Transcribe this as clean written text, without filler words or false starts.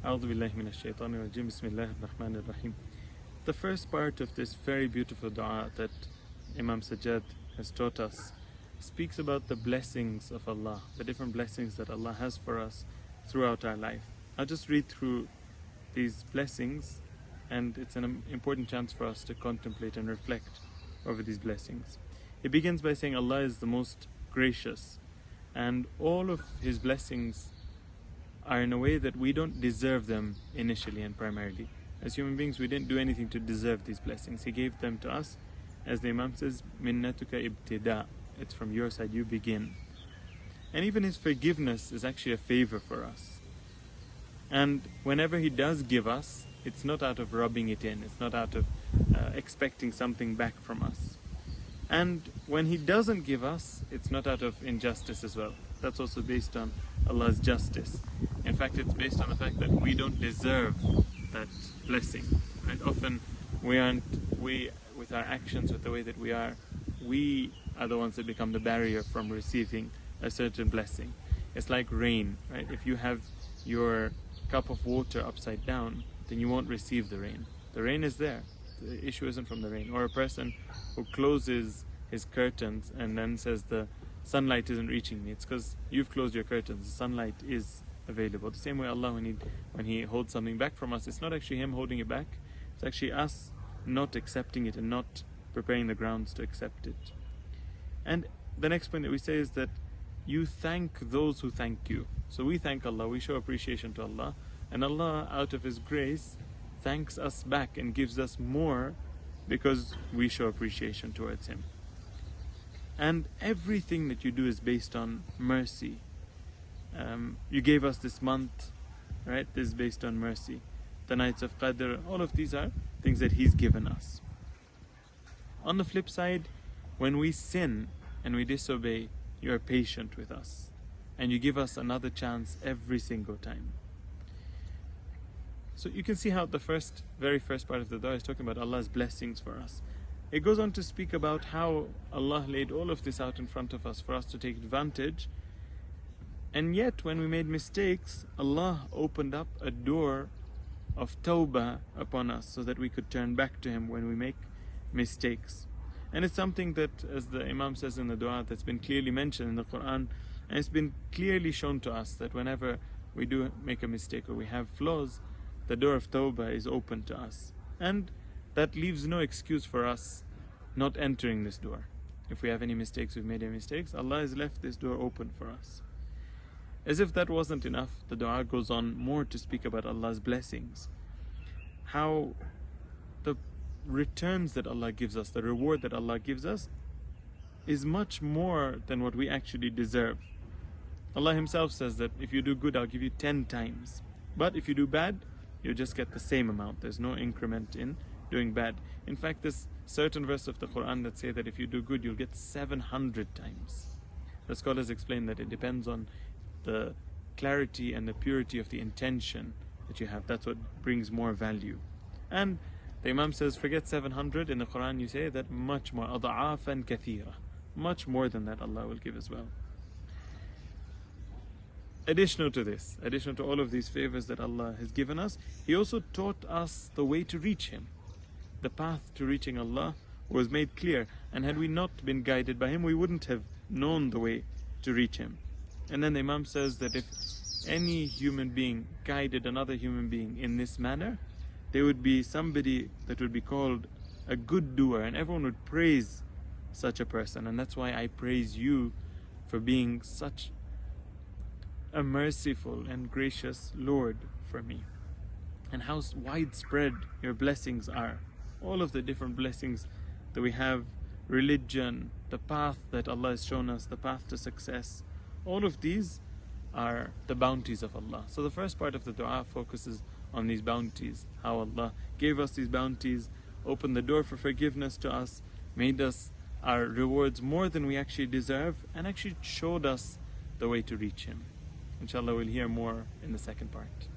أعوذ بالله من الشيطان الرجيم بسم الله الرحمن الرحيم. The first part of this very beautiful dua that Imam Sajjad has taught us speaks about the blessings of Allah, the different blessings that Allah has for us throughout our life. I'll just read through these blessings, and it's an important chance for us to contemplate and reflect over these blessings. It begins by saying Allah is the most gracious, and all of His blessings are in a way that we don't deserve them initially and primarily. As human beings, we didn't do anything to deserve these blessings. He gave them to us, as the Imam says, minnatuka ibtida. It's from your side, you begin. And even His forgiveness is actually a favor for us. And whenever He does give us, it's not out of rubbing it in, it's not out of expecting something back from us. And when He doesn't give us, it's not out of injustice as well. That's also based on Allah's justice. In fact, it's based on the fact that we don't deserve that blessing. Right? Often we with our actions, with the way that we are the ones that become the barrier from receiving a certain blessing. It's like rain, right? If you have your cup of water upside down, then you won't receive the rain. The rain is there. The issue isn't from the rain. Or a person who closes his curtains and then says the sunlight isn't reaching me. It's because you've closed your curtains. The sunlight is available. The same way Allah, when He holds something back from us, it's not actually Him holding it back. It's actually us not accepting it and not preparing the grounds to accept it. And the next point that we say is that you thank those who thank you. So we thank Allah, we show appreciation to Allah, and Allah, out of His grace, thanks us back and gives us more because we show appreciation towards Him. And everything that you do is based on mercy. You gave us this month, right? This is based on mercy. The nights of Qadr, all of these are things that He's given us. On the flip side, when we sin and we disobey, you are patient with us and you give us another chance every single time. So you can see how the very first part of the dua is talking about Allah's blessings for us. It goes on to speak about how Allah laid all of this out in front of us for us to take advantage, and yet when we made mistakes, Allah opened up a door of tawbah upon us so that we could turn back to Him when we make mistakes. And it's something that, as the Imam says in the dua, that's been clearly mentioned in the Quran, and it's been clearly shown to us that whenever we do make a mistake or we have flaws, the door of tawbah is open to us. And that leaves no excuse for us not entering this door. If we have any mistakes, we've made any mistakes, Allah has left this door open for us. As if that wasn't enough, the dua goes on more to speak about Allah's blessings. How the returns that Allah gives us, the reward that Allah gives us, is much more than what we actually deserve. Allah Himself says that if you do good, I'll give you 10 times. But if you do bad, you just get the same amount. There's no increment in doing bad. In fact, there's certain verse of the Quran that say that if you do good, you'll get 700 times. The scholars explain that it depends on the clarity and the purity of the intention that you have. That's what brings more value. And the Imam says, forget 700, in the Quran you say that much more, أضعافا كثيرة, much more than that Allah will give as well. Additional to this, additional to all of these favors that Allah has given us, He also taught us the way to reach Him. The path to reaching Allah was made clear, and had we not been guided by Him, we wouldn't have known the way to reach Him. And then the Imam says that if any human being guided another human being in this manner, there would be somebody that would be called a good doer, and everyone would praise such a person. And that's why I praise you for being such a merciful and gracious Lord for me, and how widespread your blessings are. All of the different blessings that we have, religion, the path that Allah has shown us, the path to success, all of these are the bounties of Allah. So the first part of the dua focuses on these bounties, how Allah gave us these bounties, opened the door for forgiveness to us, made us our rewards more than we actually deserve, and actually showed us the way to reach Him. Inshallah, we'll hear more in the second part.